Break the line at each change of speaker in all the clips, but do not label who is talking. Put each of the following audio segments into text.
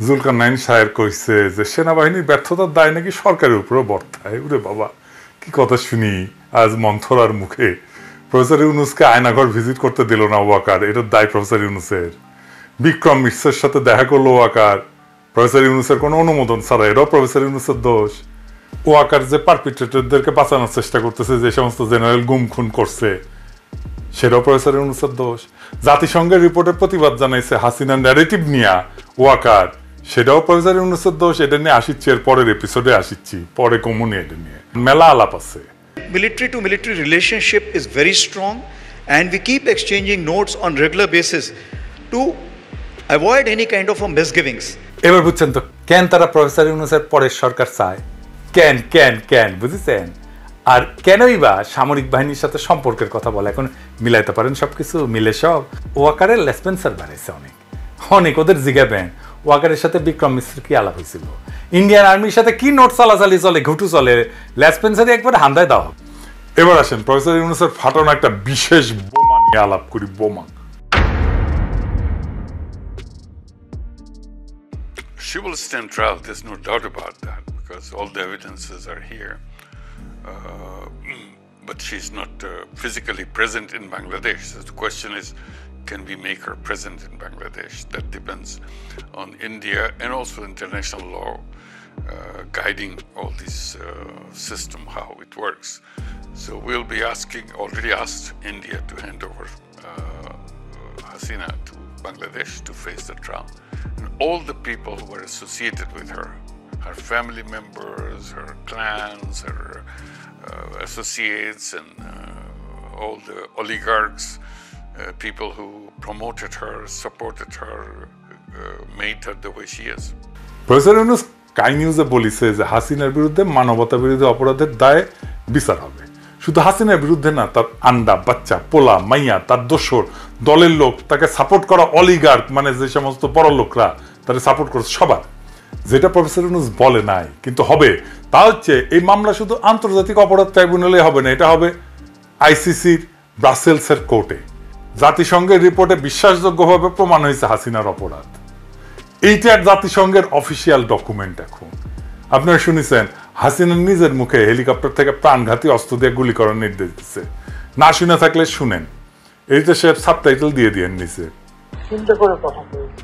জুলকারনাইন সাহের কইছে যে সেনাবাহিনীর ব্যর্থতার দায় নাকি সরকারের উপরও বর্তায়। ওরে বাবা, কি কথা শুনি আজ মন্থরার মুখে। প্রফেসর ইউনুসকে আয়নাঘর ভিজিট করতে দিল না ওয়াকার, এটার দায় প্রফেসর ইউনুসের। বিক্রম মিশ্রের সাথে দেখা করলো ওয়াকার, প্রফেসর ইউনুসের কোনো অনুমোদন ছাড়া, এটাও প্রফেসর ইউনুসের দোষ। ওয়াকার যে পারপিট্রেটরদেরকে বাঁচানোর চেষ্টা করতেছে, যে সমস্ত জেনারেল গুম খুন করছে, সেটাও প্রফেসর ইউনুসের দোষ। জাতিসংঘের রিপোর্টের প্রতিবাদ জানাইছে হাসিনা ন্যারেটিভ নিয়া ওয়াকার, সেটাও প্রফেসর ইউনুসের দোষ। এটা নিয়ে আসিচ্ছি, এর পরের এপিসোডে আসিচ্ছি, পরে কমুনি এটা নিয়ে মেলা আলাপ আছে।
Military to military relationship is very strong and we keep exchanging notes on regular basis to avoid any kind of a misgivings.
এবার বুঝছেন তো কেন তারা প্রফেসর ইউনুসের পরের সরকার চায়, কেন বুঝেছেন? আর কেনই বা সামরিক বাহিনীর সাথে সম্পর্কের কথা বলে। এখন মিলাইতে পারেন সবকিছু, মিলে সব। ওয়াকারের লেসপেন্সার বাড়াইছে অনেক ওদের জিগাবেন ওয়াকারের সাথে বিক্রম মিশ্র কি আলাপ হয়েছিল, ইন্ডিয়ান আর্মির সাথে কি নোট চালাচালি চলে, ঘুটু চলে, লেসপেন্সারে একবার হান্দায় দাও। এবার আসেন প্রফেসর ইউনুসের ফাটানো একটা বিশেষ বোমা নিয়ে আলাপ করি। বোমা
She will stand trial, there's no doubt about that, because all the evidences are here. But she's not physically present in Bangladesh. So the question is, can we make her present in Bangladesh? That depends on India and also international law guiding all this system, how it works. So we'll be already asked India to hand over Hasina to Bangladesh to face the trial. And all the people who were associated with her, her family members, her clans, her associates, and all the oligarchs, people who promoted her, supported her, made her the way she is.
Professor Yunus sky নিউজে বলেছে যে হাসিনার বিরুদ্ধে মানবতা বিরোধী অপরাধের দায়ে বিচার হবে। শুধু হাসিনার বিরুদ্ধে না, তার আন্ডা, বাচ্চা, পোলা, মাইয়া, তার দোসর, দলের লোক, তাকে সাপোর্ট করা অলিগার্ক, মানে যে সমস্ত বড় লোকরা তাকে সাপোর্ট করছে, সবার। যেটা প্রফেসর ইউনুস বলে নাই কিন্তু হবে, তা হচ্ছে এই মামলা শুধু আন্তর্জাতিক অপরাধ ট্রাইব্যুনালে হবে না, এটা হবে আইসিসির ব্রাসেলসের কোর্টে। জাতিসংঘের রিপোর্টে বিশ্বাসযোগ্যভাবে প্রমাণ হয়েছে হাসিনার অপরাধ। এইটা এক জাতিসংঘের অফিসিয়াল ডকুমেন্ট। এখন আপনারা শুনেছেন হাসিনার নিজের মুখে হেলিকপ্টার থেকে প্রাণঘাতী অস্ত্র দিয়ে গুলি করার নির্দেশ দিচ্ছে। না শুনে থাকলে শুনেন, এইটা সে সাবটাইটেল দিয়ে দিয়ে নিছে।
চিন্তা করে কথা বলছি,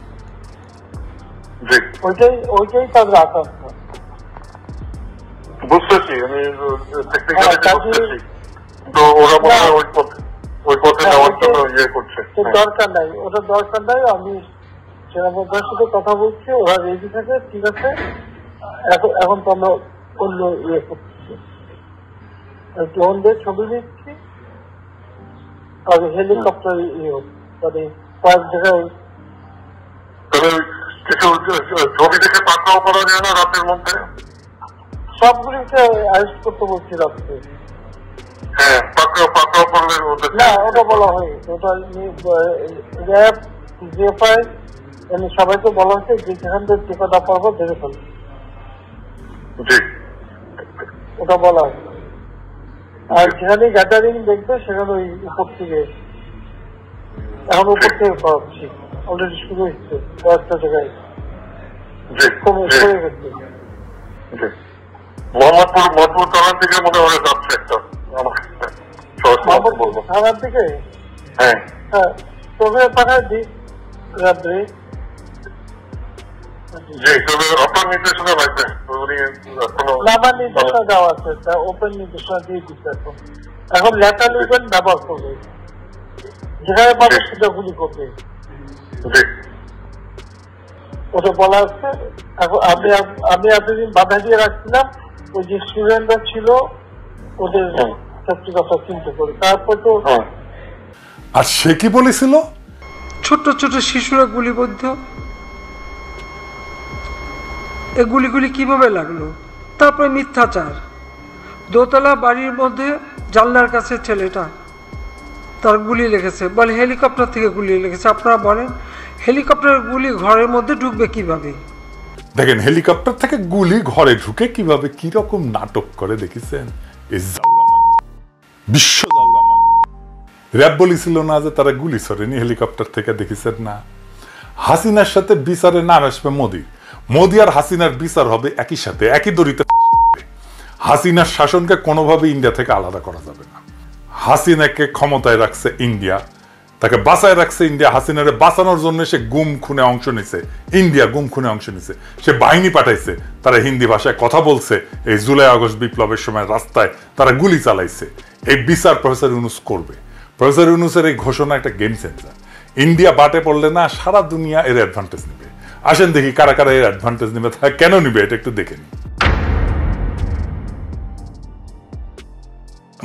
ওইটাই তাদের আকাশ।
বুঝতেছি, আমি টেকনিক্যালি বুঝতেছি, তো ওরা মনে হয় ওই পথে যাওয়ার জন্য ইয়ে করছে।
দরকার নাই, ওটা দরকার নাই। আমি সেনাবাহিনীর সাথে কথা বলছি, ওরা রেডি থাকে, ঠিক আছে। এখন তো আমরা অন্য ইয়ে করতেছি, ড্রোন দিয়ে ছবি দিচ্ছি, আর হেলিকপ্টার ইয়ে মানে কয়েক জায়গায়
কিছু ছবি দেখে পাকড়াও করা যায় না রাতের মধ্যে?
সবগুলিকে অ্যারেস্ট করতে বলছি রাত্রে।
হ্যাঁ, পাকড়াও করলে
না, ওটা বলা হয়, ওটা র্যাব, জিএফআই, মানে সবাইকে বলা হচ্ছে যে যেখান থেকে টিকাটা পারবো ধরে ফেলবে, ওটা বলা হয়। আর যেখানে গ্যাদারিং দেখবে সেখানে ওই উপর থেকে, এখন উপর থেকে পাচ্ছি, অলরেডি শুরু হচ্ছে কয়েকটা জায়গায় কমে গেছে।
মোহাম্মদপুর থানার দিকে মনে হয় যাচ্ছে একটা
থানার দিকে।
হ্যাঁ,
তবে পাঠায় দিক রাত্রে।
আপনার নির্দেশনা লাগবে,
আমার নির্দেশনা দেওয়া আছে, ওপেন নির্দেশনা দিয়ে দিচ্ছে। এখন লেটার লিখবেন, ব্যবহার করবে, যেখানে পাবে সেটা গুলি করবে, ওটা বলা হচ্ছে। এখন আমি এতদিন বাধা দিয়ে রাখছিলাম, ওই যে স্টুডেন্টরা ছিল ওদের সত্যি কথা চিন্তা করে, তারপর তো।
আর সে কি বলেছিল?
ছোট্ট ছোট শিশুরা গুলিবদ্ধ, এ গুলিগুলি কিভাবে লাগলো? তারপরে মিথ্যাচার, দোতলা বাড়ির মধ্যে জানলার কাছে ছেলেটা তার গুলি লেগেছে, বলে হেলিকপ্টার থেকে গুলি লেগেছে। আপনারা বলেন হেলিকপ্টারের গুলি ঘরের মধ্যে ঢুকবে কিভাবে?
দেখেন হেলিকপ্টার থেকে গুলি ঘরে ঢুকে কিভাবে, কি রকম নাটক করে দেখেছেন। বিশ্ব র্যাব বলেছিল না যে তারা গুলি ছড়েনি হেলিকপ্টার থেকে, দেখেছেন না? হাসিনার সাথে বিচারে নাম আসবে মোদির। মোদি আর হাসিনার বিচার হবে একই সাথে, একই দড়িতে। হাসিনার শাসনকে কোনোভাবে ইন্ডিয়া থেকে আলাদা করা যাবে না। হাসিনাকে ক্ষমতায় রাখছে ইন্ডিয়া, তাকে বাঁচায় রাখছে ইন্ডিয়া। হাসিনারে বাঁচানোর জন্য সে গুম খুনে অংশ নিছে, ইন্ডিয়া গুম খুনে অংশ নিছে। সে বাহিনী পাঠাইছে, তারা হিন্দি ভাষায় কথা বলছে। এই জুলাই আগস্ট বিপ্লবের সময় রাস্তায় তারা গুলি চালাইছে। এই বিচার প্রফেসর ইউনুস করবে। প্রফেসর ইউনুসের এই ঘোষণা একটা গেম চেঞ্জার। ইন্ডিয়া বাটে পড়লে না সারা দুনিয়া এর অ্যাডভান্টেজ নেবে। আসেন দেখি কারা কারা এর অ্যাডভান্টেজ নেবে, কেন নিবে এটা একটু দেখে নিই।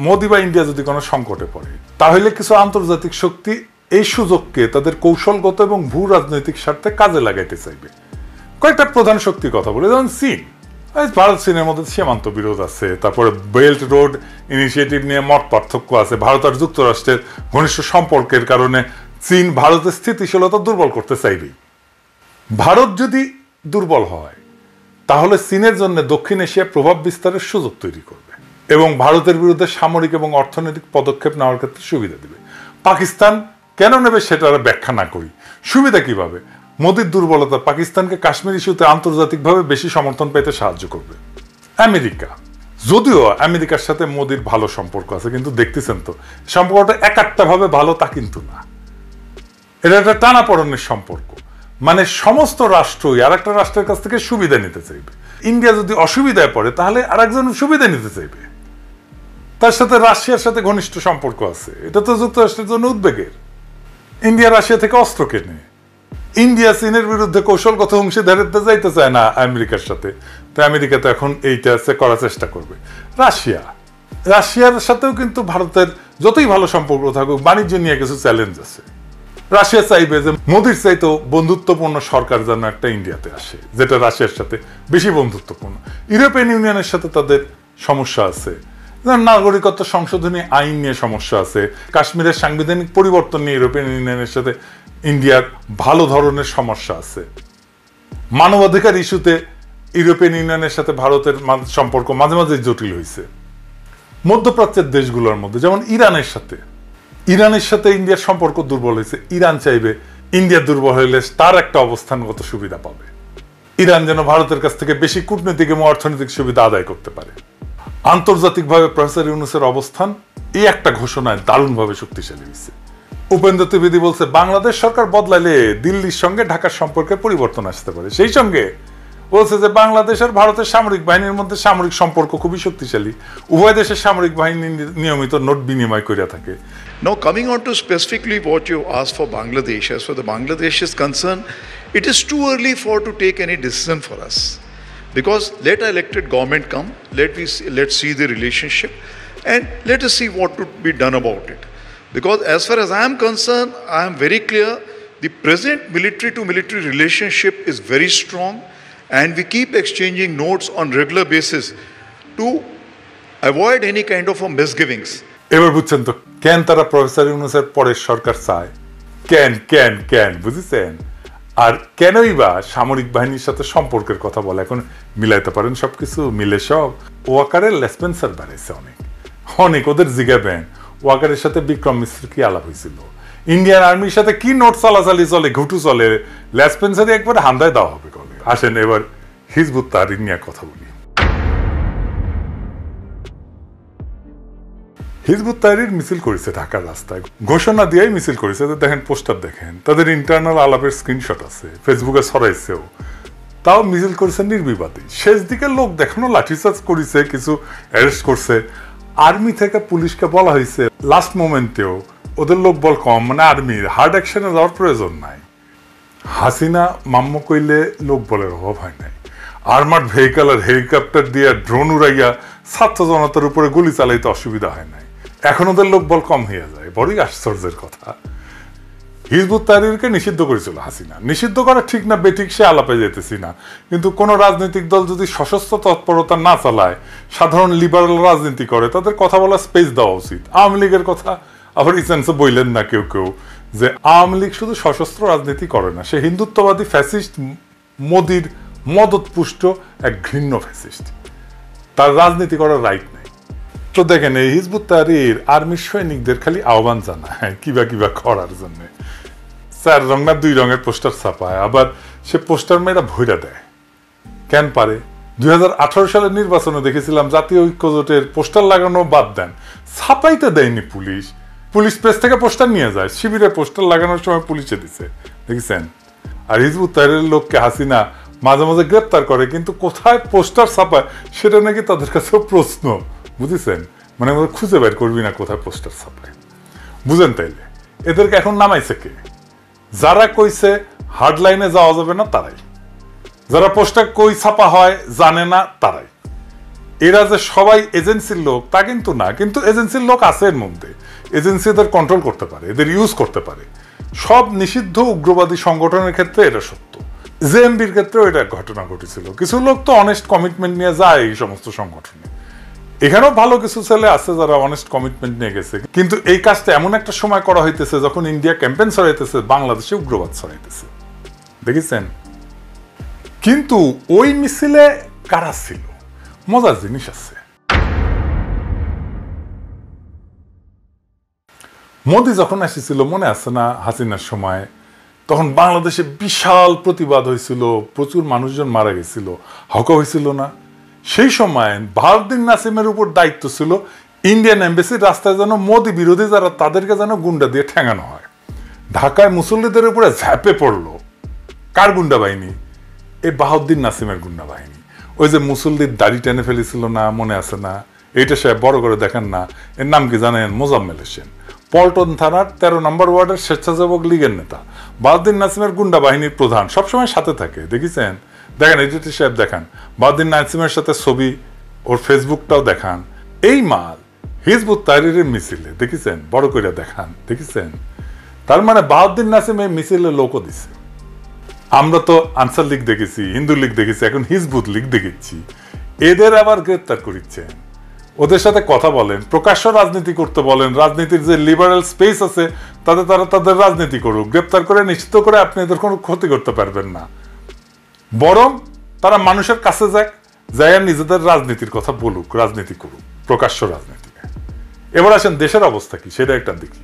মোদি বা ইন্ডিয়া যদি কোনো সংকটে পড়ে, তাহলে কিছু আন্তর্জাতিক শক্তি এই সুযোগকে তাদের কৌশলগত এবং ভূ রাজনৈতিক স্বার্থে কাজে লাগাইতে চাইবে। কয়েকটা প্রধান শক্তির কথা বলে, যেমন চীন। ভারত চীনের মধ্যে সীমান্ত বিরোধ আছে, তারপরে বেল্ট রোড ইনিশিয়েটিভ নিয়ে মত পার্থক্য আছে। ভারত আর যুক্তরাষ্ট্রের ঘনিষ্ঠ সম্পর্কের কারণে চীন ভারতের স্থিতিশীলতা দুর্বল করতে চাইবেই। ভারত যদি দুর্বল হয়, তাহলে চীনের জন্য দক্ষিণ এশিয়ায় প্রভাব বিস্তারের সুযোগ তৈরি করবে এবং ভারতের বিরুদ্ধে সামরিক এবং অর্থনৈতিক পদক্ষেপ নেওয়ার ক্ষেত্রে সুবিধা দেবে। পাকিস্তান কেন নেবে সেটা ব্যাখ্যা না করি, সুবিধা কিভাবে? মোদির দুর্বলতা পাকিস্তানকে কাশ্মীর ইস্যুতে আন্তর্জাতিকভাবে বেশি সমর্থন পেতে সাহায্য করবে। আমেরিকা, যদিও আমেরিকার সাথে মোদির ভালো সম্পর্ক আছে, কিন্তু দেখতেছেন তো সম্পর্কটা একাত্মভাবে ভালো তা কিন্তু না। এটা একটা টানাপড়নের সম্পর্ক, মানে সমস্ত রাষ্ট্রই আর একটা রাষ্ট্রের কাছ থেকে সুবিধা নিতে চাইবে। ইন্ডিয়া যদি অসুবিধায় পড়ে, তাহলে আর একজন সুবিধা নিতে চাইবে। তার সাথে রাশিয়ার সাথে ঘনিষ্ঠ সম্পর্ক আছে, এটা তো যুক্তরাষ্ট্রের জন্য উদ্বেগের। ইন্ডিয়া রাশিয়া থেকে অস্ত্র কেনে। ইন্ডিয়া চীনের বিরুদ্ধে কৌশলগত অংশীদারিত্বে যাইতে চায় না আমেরিকার সাথে, তো আমেরিকা তো এখন এইটা করার চেষ্টা করবে। রাশিয়ার সাথেও কিন্তু ভারতের যতই ভালো সম্পর্ক থাকুক, বাণিজ্য নিয়ে কিছু চ্যালেঞ্জ আছে। রাশিয়া চাইবে যে মোদির চাইতো বন্ধুত্বপূর্ণ সরকার যেন একটা ইন্ডিয়াতে আসে, যেটা রাশিয়ার সাথে বেশি বন্ধুত্বপূর্ণ। ইউরোপিয়ান ইউনিয়নের সাথে তাদের সমস্যা আছে, নাগরিকত্ব সংশোধনী আইন নিয়ে সমস্যা আছে। কাশ্মীরের সাংবিধানিক পরিবর্তন নিয়ে ইউরোপিয়ান ইউনিয়নের সাথে ইন্ডিয়ার ভালো ধরনের সমস্যা আছে। মানবাধিকার ইস্যুতে ইউরোপিয়ান ইউনিয়নের সাথে ভারতের সম্পর্ক মাঝে মাঝে জটিল হয়েছে। মধ্যপ্রাচ্যের দেশগুলোর মধ্যে যেমন ইরানের সাথে ইন্ডিয়ার সম্পর্ক দুর্বল হয়েছে। ইরান চাইবে ইন্ডিয়া দুর্বল হইলে তার একটা অবস্থানগত সুবিধা পাবে। ইরান যেন ভারতের কাছ থেকে বেশি কূটনৈতিক এবং অর্থনৈতিক সুবিধা আদায় করতে পারে। আন্তর্জাতিকভাবে প্রফেসর ইউনুসের অবস্থান এই একটা ঘোষণায় দারুণভাবে শক্তিশালী হয়েছে। উপেন্দ্র ত্রিবেদী বলছে, বাংলাদেশ সরকার বদলাইলে দিল্লির সঙ্গে ঢাকার সম্পর্কে পরিবর্তন আসতে পারে। সেই সঙ্গে বলছে যে বাংলাদেশ আর ভারতের সামরিক বাহিনীর মধ্যে সামরিক সম্পর্ক খুবই শক্তিশালী। উভয় দেশের সামরিক বাহিনী নিয়মিত নোট বিনিময় করে থাকে।
Now, coming on to specifically what you asked for Bangladesh, as for the Bangladesh is concerned, it is too early to take any decision for us. Because let our elected government come, let's see the relationship, and let us see what would be done about it. Because as far as I am concerned, I am very clear, the present military-to-military relationship is very strong, and we keep exchanging notes on regular basis to avoid any kind of a misgivings.
এবার বুঝছেন তো কেন তারা professor ইউনুসের পরের সরকার চায়? কেন বুঝেছেন? আর কেনই বা সামরিক বাহিনীর সাথে সম্পর্কের কথা বলে? এখন মিলাইতে পারেন সবকিছু, মিলে সব ওয়াকারের লেসপেন্সার বাড়াইছে অনেক ওদের জিগাবেন ওয়াকারের সাথে বিক্রম মিশ্র কি আলাপ হয়েছিল, ইন্ডিয়ান আর্মির সাথে কি নোট চালাচালি চলে, ঘুটু চলে, লেসপেন্সারে একবার হান্দায় দেওয়া হবে কবে। আসেন এবার হিজবুত তাহরির নিয়ে কথা বলি। হিজবুত তাহরির মিছিল করেছে ঢাকার রাস্তায়, ঘোষণা দিয়েই মিছিল করেছে। দেখেন পোস্টার, দেখেন তাদের ইন্টারনাল আলাপের স্ক্রিনশট আছে, ফেসবুকে ছড়াইছেও। তাও মিছিল করেছে নির্বিবাদে। শেষ দিকে লোক দেখানো লাঠিচার্জ করেছে, কিছু অ্যারেস্ট করছে। আর্মি থেকে পুলিশকে বলা হয়েছে লাস্ট মোমেন্টেও ওদের লোক বল কম, মানে আর্মির হার্ড অ্যাকশনে যাওয়ার প্রয়োজন নাই। হাসিনা মাম্য কইলে লোক বলের অভাব হয় নাই। আর্মার্ড ভেহিকল আর হেলিকপ্টার দিয়ে ড্রোন উড়াইয়া ছাত্র জনতার উপরে গুলি চালাইতে অসুবিধা হয় নাই। এখন ওদের লোক বল কম হইয়া যায়, বড়ই আশ্চর্যের কথা। হিজবুত তাহরিরকে নিষিদ্ধ করেছিল হাসিনা। নিষিদ্ধ করা ঠিক না বেঠিক সে আলাপে যেতেছি না, কিন্তু কোন রাজনৈতিক দল যদি সশস্ত্র তৎপরতা না চালায়, সাধারণ লিবারাল রাজনীতি করে, তাদের কথা বলার স্পেস দেওয়া উচিত। আওয়ামী লীগের কথা আবার ইসেন্সে বললেন না কেউ যে আওয়ামী লীগ শুধু সশস্ত্র রাজনীতি করে না, সে হিন্দুত্ববাদী ফ্যাসিস্ট, মোদির মদতপুষ্ট এক ঘৃণ্য ফ্যাসিস্ট। তার রাজনীতি করার রাইট নেই। তো দেখেন এই হিজবুত তাহরির আর্মির সৈনিকদের খালি আহ্বান জানায় কিবা করার জন্য। 4 রং না 2 রঙের পোস্টার ছাপায়, আবার সে পোস্টার মেয়েরা ভইরা দেয়। কেন পারে? 2018 সালের নির্বাচনে দেখেছিলাম জাতীয় ঐক্যজোটের পোস্টার লাগানো বাদ দেন, ছাপাইতে দেয়নি পুলিশ। পুলিশ প্রেস থেকে পোস্টার নিয়ে যায়, শিবিরে পোস্টার লাগানোর সময় পুলিশে দিছে, দেখেছেন? আর হিজবুত তাহরিরের লোককে হাসিনা মাঝে মাঝে গ্রেপ্তার করে, কিন্তু কোথায় পোস্টার ছাপায় সেটা নাকি তাদের কাছে প্রশ্ন, বুঝেছেন? মানে আমাদের খুঁজে বের করবি না কোথায় পোস্টার ছাপায়, বুঝেন? তাইলে এদেরকে এখন নামাইছে কে? যারা কইছে হার্ড লাইনে যাওয়া যাবে না তারাই, যারা পোস্টার কই ছাপা হয় জানে না তারাই। এরা যে সবাই এজেন্সির লোক তা কিন্তু না, কিন্তু এজেন্সির লোক আছে এর মধ্যে। এজেন্সি এদের কন্ট্রোল করতে পারে, এদের ইউজ করতে পারে। সব নিষিদ্ধ উগ্রবাদী সংগঠনের ক্ষেত্রে এটা সত্য, জেএমবির ক্ষেত্রেও এটা ঘটনা ঘটেছিল। কিছু লোক তো অনেস্ট কমিটমেন্ট নিয়ে যায় এই সমস্ত সংগঠনে, এখানেও ভালো কিছু ছেলে আছে যারা অনেস্ট কমিটমেন্ট নিয়ে গেছে। কিন্তু এই কাজটা এমন একটা সময় করা হইতেছে যখন ইন্ডিয়া ক্যাম্পেইন ছড়াইতেছে, বাংলাদেশে উগ্রবাদ ছড়াইতেছে, দেখেছেন? কিন্তু ওই মিছিলে কারা ছিল? মজার জিনিস আছে। মোদি যখন আসছিল মনে আছে না হাসিনার সময়, তখন বাংলাদেশে বিশাল প্রতিবাদ হয়েছিল, প্রচুর মানুষজন মারা গেছিল, হকা হয়েছিল না? সেই সময় বাহাউদ্দিন নাসিমের উপর দায়িত্ব ছিল ইন্ডিয়ান এম্বাসির রাস্তায় যেন মোদি বিরোধী যারা তাদেরকে যেন গুন্ডা দিয়ে ঠেঙানো হয়। ঢাকায় মুসল্লিদের উপরে ঝাঁপে পড়লো কার গুন্ডা বাহিনী? এই বাহাউদ্দিন নাসিমের গুন্ডা বাহিনী। ওই যে মুসল্লির দাড়ি টেনে ফেলেছিল না, মনে আছে না? এইটা সাহেব বড় করে দেখেন না, এর নাম কি জানেন? মোজাম্মেল হোসেন, পল্টন থানার 13 নম্বর ওয়ার্ডের স্বেচ্ছাসেবক লীগের নেতা। বাহাউদ্দিন নাসিমের গুন্ডা বাহিনীর প্রধান, সবসময় সাথে থাকে, দেখেছেন? দেখেন এডিটর সাহেব দেখান বাহাউদ্দিন নাসিমের সাথে ছবি, ওর ফেসবুকটাও দেখান। এই মাল হিজবুত তাহরিরের মিছিলে, দেখেছেন? বড় করে দেখান, দেখেছেন? তার মানে বাহাউদ্দিন নাসিম এই মিছিলে লোকও দিছে। আমরা তো আনসার লীগ দেখেছি, হিন্দু লীগ দেখেছি, এখন হিজবুত লীগ দেখেছি। এদের আবার গ্রেপ্তার করিচ্ছেন, ওদের সাথে কথা বলেন, প্রকাশ্য রাজনীতি করতে বলেন। রাজনীতির যে লিবারেল স্পেস আছে তাতে তারা তাদের রাজনীতি করুক, গ্রেপ্তার করে নিশ্চিত করে আপনি এদের কোনো ক্ষতি করতে পারবেন না। বরং তারা মানুষের কাছে যাক, যাই নিজেদের রাজনীতির কথা বলুক, রাজনীতি করুক, প্রকাশ্য রাজনীতি। এবার আসেন দেশের অবস্থা কি সেটা একটা দেখি।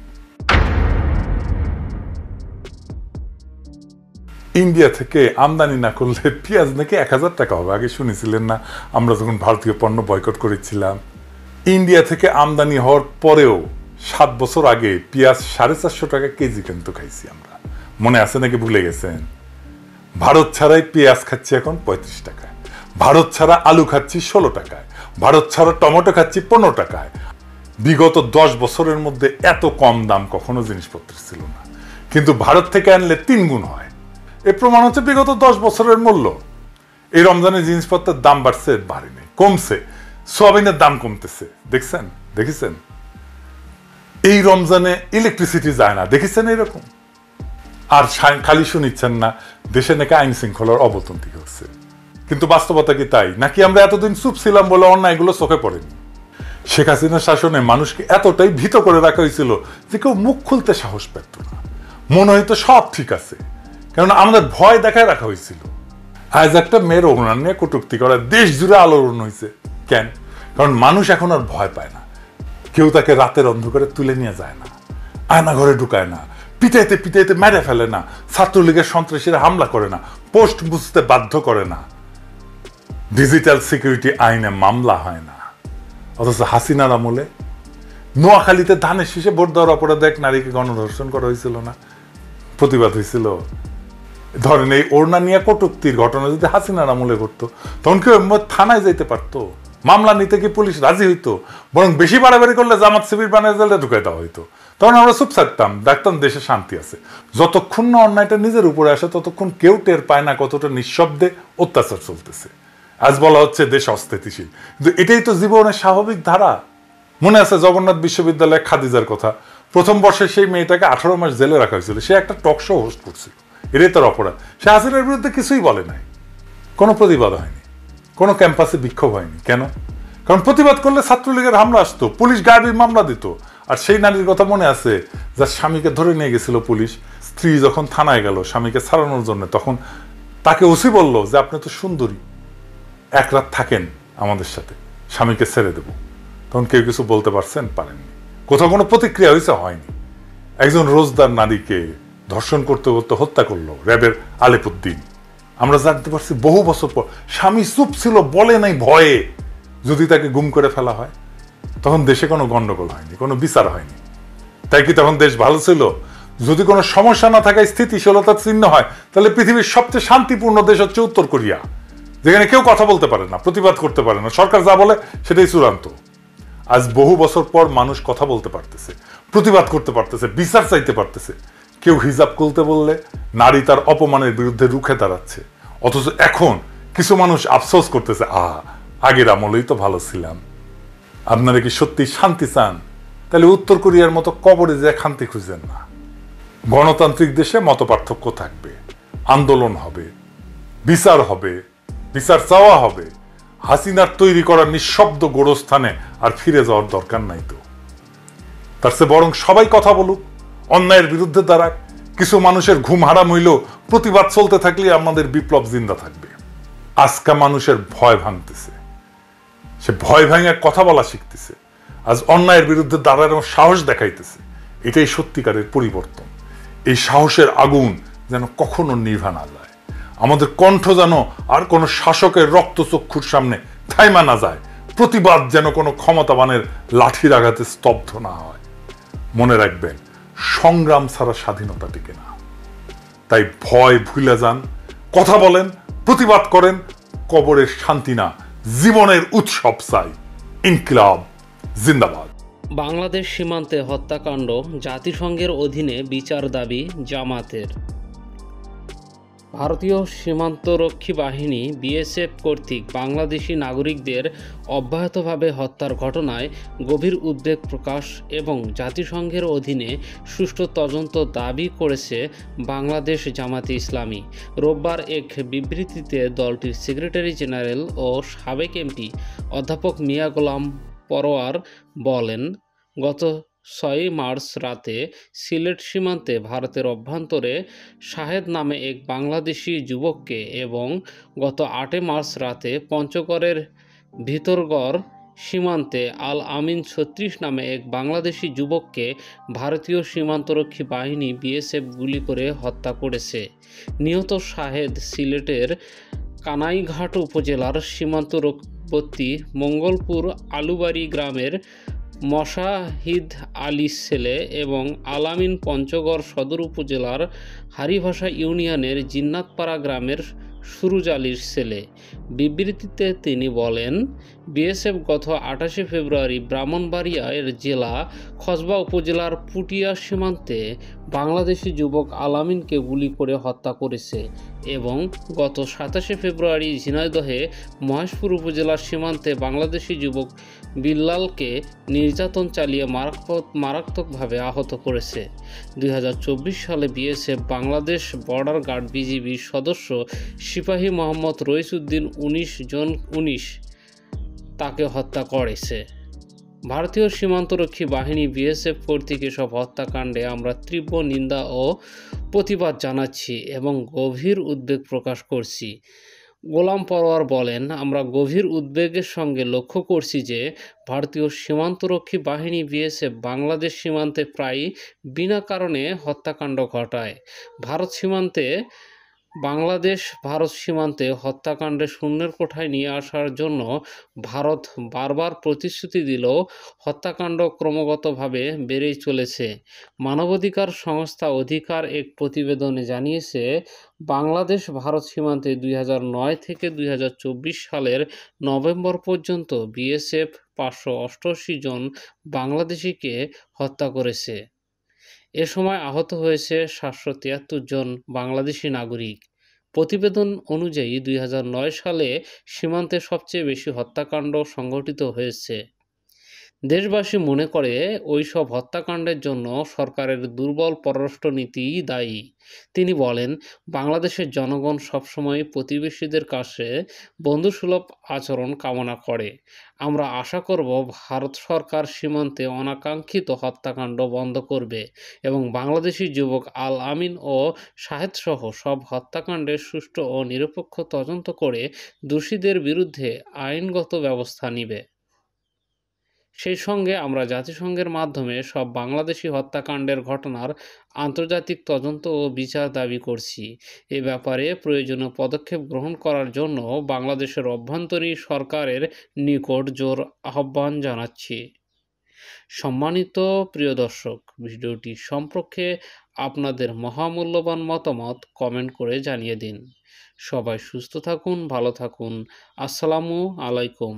ইন্ডিয়া থেকে আমদানি না করলে পেঁয়াজ নাকি 1000 টাকা হবে। আগে শুনেছিলেন না আমরা যখন ভারতীয় পণ্য বয়কট করেছিলাম? ইন্ডিয়া থেকে আমদানি হওয়ার পরেও 7 বছর আগে পেঁয়াজ 450 টাকা কেজি কিন্তু খাইছি আমরা, মনে আছে নাকি ভুলে গেছেন? ভারত ছাড়াই পেঁয়াজ খাচ্ছি এখন 35 টাকায়, ভারত ছাড়া আলু খাচ্ছি 16 টাকায়, ভারত ছাড়া টমেটো খাচ্ছি 15 টাকায়। বিগত 10 বছরের মধ্যে এত কম দাম কখনো জিনিসপত্রের ছিল না, কিন্তু ভারত থেকে আনলে 3 গুণ হয়। এর প্রমাণ হচ্ছে বিগত 10 বছরের মূল্য। এই রমজানে জিনিসপত্রের দাম বাড়ছে, বাড়েনি, কমছে। সোয়াবিনের দাম কমতেছে, দেখছেন? দেখেছেন? এই রমজানে ইলেকট্রিসিটি যায় না, দেখেছেন? এরকম। আর খালি শুনিচ্ছেন না দেশে নাকি আইন শৃঙ্খলার অবনতি হচ্ছে, কিন্তু বাস্তবতা কি তাই? নাকি আমরা এতদিন চুপ ছিলাম বলে অন্যায়গুলো চোখে পড়েনি? শেখ হাসিনার শাসনে মানুষকে এতটাই ভীত করে রাখা হয়েছিল যে কেউ মুখ খুলতে সাহস পেত না, মনে হয়তো সব ঠিক আছে, কেননা আমাদের ভয় দেখায় রাখা হয়েছিল। আজ একটা মেয়ের অভিমান নিয়ে কটূক্তি করা দেশ জুড়ে আলোড়ন হয়েছে। কেন? কারণ মানুষ এখন আর ভয় পায় না, কেউ তাকে রাতের অন্ধকারে তুলে নিয়ে যায় না, আয়না ঘরে ঢুকায় না, পিটাইতে পিটাইতে মেরে ফেলে না, ছাত্রলীগের সন্ত্রাসীরা হামলা করে না, পোস্ট বুঝতে বাধ্য করে না, ডিজিটাল সিকিউরিটি আইনে মামলা হয় না। অথচ হাসিনার আমলে নোয়াখালীতে ধানের শীষে ভোট দেওয়ার অপরাধে এক নারীকে গণধর্ষণ করা হয়েছিল না, প্রতিবাদ হয়েছিল। ধরেন এই ওড়না নিয়ে কটূক্তির ঘটনা যদি হাসিনার আমলে ঘটতো তখন কেউ থানায় যাইতে পারতো, মামলা নিতে কি পুলিশ রাজি হইতো? বরং বেশি বাড়াবাড়ি করলে জামাত শিবির বানিয়ে জেলে ঢুকাই দেওয়া হইতো। তখন আমরা চুপ থাকতাম, দেখতাম দেশে শান্তি আছে। যতক্ষণ না অন্যায়টা নিজের উপরে আসে ততক্ষণ কেউ টের পায় না কতটা নিঃশব্দে অত্যাচার চলতেছে। আজ বলা হচ্ছে দেশ অস্থিতিশীল, কিন্তু এটাই তো জীবনের স্বাভাবিক ধারা। মনে আছে জগন্নাথ বিশ্ববিদ্যালয়ে খাদিজার কথা? প্রথম বর্ষে সেই মেয়েটাকে 18 মাস জেলে রাখা হয়েছিল, সে একটা টক শো হোস্ট করছিল, এটাই তার অপরাধ। সে হাসিনার বিরুদ্ধে কিছুই বলে নাই, কোনো প্রতিবাদ হয়নি, কোনো ক্যাম্পাসে বিক্ষোভ হয়নি। কেন? কারণ প্রতিবাদ করলে ছাত্রলীগের হামলা আসতো, পুলিশ গায়েবী মামলা দিত। আর সেই নারীর কথা মনে আছে যার স্বামীকে ধরে নিয়ে গেছিল পুলিশ? স্ত্রী যখন থানায় গেল স্বামীকে ছাড়ানোর জন্য, তখন তাকে ওসি বলল যে আপনি তো সুন্দরী, 1 রাত থাকেন আমাদের সাথে, স্বামীকে ছেড়ে দেব। তখন কেউ কিছু বলতে পারছেন? পারেননি। কোথাও কোনো প্রতিক্রিয়া হয়েছে? হয়নি। একজন রোজদার নারীকে ধর্ষণ করতে করতে হত্যা করলো র্যাবের আলেপুদ্দিন, আমরা জানতে পারছি বহু বছর পর স্বামী চুপ ছিল, বলে নাই ভয়ে যদি তাকে গুম করে ফেলা হয়। তখন দেশে কোনো গন্ডগোল হয়নি, কোনো বিচার হয়নি। তাই কি তখন দেশ ভালো ছিল? যদি কোনো সমস্যা না থাকায় স্থিতিশীলতার চিহ্ন হয়, তাহলে পৃথিবীর সবচেয়ে শান্তিপূর্ণ দেশ হচ্ছে উত্তর কোরিয়া, যেখানে কেউ কথা বলতে পারে না, প্রতিবাদ করতে পারে না, সরকার যা বলে সেটাই চূড়ান্ত। আজ বহু বছর পর মানুষ কথা বলতে পারতেছে, প্রতিবাদ করতে পারতেছে, বিচার চাইতে পারতেছে। কেউ হিজাব খুলতে বললে নারী তার অপমানের বিরুদ্ধে রুখে দাঁড়াচ্ছে। অথচ এখন কিছু মানুষ আফসোস করতেছে, আগের আমলেই তো ভালো ছিলাম। আপনারা কি সত্যি শান্তি চান? তাহলে উত্তর কোরিয়ার মতো কবরে যায় শান্তি খুঁজেন না। গণতান্ত্রিক দেশে মত পার্থক্য থাকবে, আন্দোলন হবে, বিচার হবে, বিচার চাওয়া হবে। হাসিনার তৈরি করা নিঃশব্দ গোরস্থানে আর ফিরে যাওয়ার দরকার নাই তো। তার চেয়ে বরং সবাই কথা বলুক, অন্যায়ের বিরুদ্ধে দাঁড়াক। কিছু মানুষের ঘুম হারাম হইলেও প্রতিবাদ চলতে থাকলে আমাদের বিপ্লব জিন্দা থাকবে। আজকা মানুষের ভয় ভাঙতেছে, সে ভয় ভাঙে কথা বলা শিখতেছে, আজ অন্যায়ের বিরুদ্ধে দাঁড়ানোর সাহস দেখাইতেছে। এটাই সত্যিকারের পরিবর্তন। এই সাহসের আগুন যেন কখনো নিভা না যায়। আমাদের কণ্ঠ যেন আর কোনো শাসকের রক্তচক্ষুর সামনে থাইমা না যায়। প্রতিবাদ যেন কোনো ক্ষমতাবানের লাঠির আঘাতে স্তব্ধ না হয়। মনে রাখবেন, সংগ্রাম ছাড়া স্বাধীনতা টিকে না। তাই ভয় ভুলে যান, কথা বলেন, প্রতিবাদ করেন। কবরের শান্তি না, জীবনের উৎসব চাই। ইনকিলাব জিন্দাবাদ।
বাংলাদেশ সীমান্তে হত্যাকাণ্ড, জাতিসংঘের অধীনে বিচার দাবি জামাতের। ভারতীয় সীমান্তরক্ষী বাহিনী বিএসএফ কর্তৃক বাংলাদেশি নাগরিকদের অব্যাহতভাবে হত্যার ঘটনায় গভীর উদ্বেগ প্রকাশ এবং জাতিসংঘের অধীনে সুষ্ঠু তদন্ত দাবি করেছে বাংলাদেশ জামাতে ইসলামী। রোববার এক বিবৃতিতে দলটির সেক্রেটারি জেনারেল ও সাবেক এমপি অধ্যাপক মিয়া গোলাম পরোয়ার বলেন, গত 6 মার্চ রাতে সিলেট সীমান্তে ভারতের অভ্যন্তরে শাহেদ নামে এক বাংলাদেশি যুবককে এবং গত 8 মার্চ রাতে পঞ্চগড়ের ভিতরগড় সীমান্তে আল আমিন 36 নামে এক বাংলাদেশি যুবককে ভারতীয় সীমান্তরক্ষী বাহিনী বিএসএফ গুলি করে হত্যা করেছে। নিহত শাহেদ সিলেটের কানাইঘাট উপজেলার সীমান্তবর্তী মঙ্গলপুর আলুবাড়ি গ্রামের মশাহিদ আলীর ছেলে এবং আলামিন পঞ্চগড় সদর উপজেলার হারিভাষা ইউনিয়নের জিন্নাতপাড়া গ্রামের সুরুজ আলীর ছেলে। বিবৃতিতে তিনি বলেন, বিএসএফ গত 28 ফেব্রুয়ারি ব্রাহ্মণবাড়িয়ার জেলা কসবা উপজেলার পুটিয়া সীমান্তে বাংলাদেশি যুবক আলামিনকে গুলি করে হত্যা করেছে এবং গত 27 ফেব্রুয়ারি ঝিনাইদহে মহেশপুর উপজেলার সীমান্তে বাংলাদেশি যুবক বিল্লালকে নির্যাতন চালিয়ে মারাত্মকভাবে আহত করেছে। 2024 সালে বিএসএফ বাংলাদেশ বর্ডার গার্ড বিজিবির সদস্য সিপাহী মোহাম্মদ রইসউদ্দিন 19 তাকে হত্যা করেছে। ভারতীয় সীমান্তরক্ষী বাহিনী বিএসএফ কর্তৃক এসব হত্যাকাণ্ডে আমরা তীব্র নিন্দা ও প্রতিবাদ জানাচ্ছি এবং গভীর উদ্বেগ প্রকাশ করছি। গোলাম পরোয়ার বলেন, আমরা গভীর উদ্বেগের সঙ্গে লক্ষ্য করছি যে ভারতীয় সীমান্তরক্ষী বাহিনী বিএসএফ বাংলাদেশ সীমান্তে প্রায় বিনা কারণে হত্যাকাণ্ড ঘটায়। ভারত সীমান্তে হত্যাকাণ্ডে শূন্যের কোঠায় নিয়ে আসার জন্য ভারত বারবার প্রতিশ্রুতি দিলেও হত্যাকাণ্ড ক্রমাগতভাবে বেড়েই চলেছে। মানবাধিকার সংস্থা অধিকার এক প্রতিবেদনে জানিয়েছে, বাংলাদেশ ভারত সীমান্তে 2009 থেকে 2024 সালের নভেম্বর পর্যন্ত বিএসএফ 588 জন বাংলাদেশিকে হত্যা করেছে। এ সময় আহত হয়েছে 773 জন বাংলাদেশি নাগরিক। প্রতিবেদন অনুযায়ী 2009 সালে সীমান্তে সবচেয়ে বেশি হত্যাকাণ্ড সংঘটিত হয়েছে। দেশবাসী মনে করে ওইসব হত্যাকাণ্ডের জন্য সরকারের দুর্বল পররাষ্ট্রনীতিই দায়ী। তিনি বলেন, বাংলাদেশের জনগণ সবসময় প্রতিবেশীদের কাছে বন্ধুসুলভ আচরণ কামনা করে। আমরা আশা করব ভারত সরকার সীমান্তে অনাকাঙ্ক্ষিত হত্যাকাণ্ড বন্ধ করবে এবং বাংলাদেশি যুবক আল আমিন ও শাহেদসহ সব হত্যাকাণ্ডের সুষ্ঠু ও নিরপেক্ষ তদন্ত করে দোষীদের বিরুদ্ধে আইনগত ব্যবস্থা নেবে। সেই সঙ্গে আমরা জাতিসংঘের মাধ্যমে সব বাংলাদেশি হত্যাকাণ্ডের ঘটনার আন্তর্জাতিক তদন্ত ও বিচার দাবি করছি। এ ব্যাপারে প্রয়োজনীয় পদক্ষেপ গ্রহণ করার জন্য বাংলাদেশের অভ্যন্তরীণ সরকারের নিকট জোর আহ্বান জানাচ্ছি। সম্মানিত প্রিয় দর্শক, ভিডিওটি সম্পর্কে আপনাদের মহামূল্যবান মতামত কমেন্ট করে জানিয়ে দিন। সবাই সুস্থ থাকুন, ভালো থাকুন। আসসালামু আলাইকুম।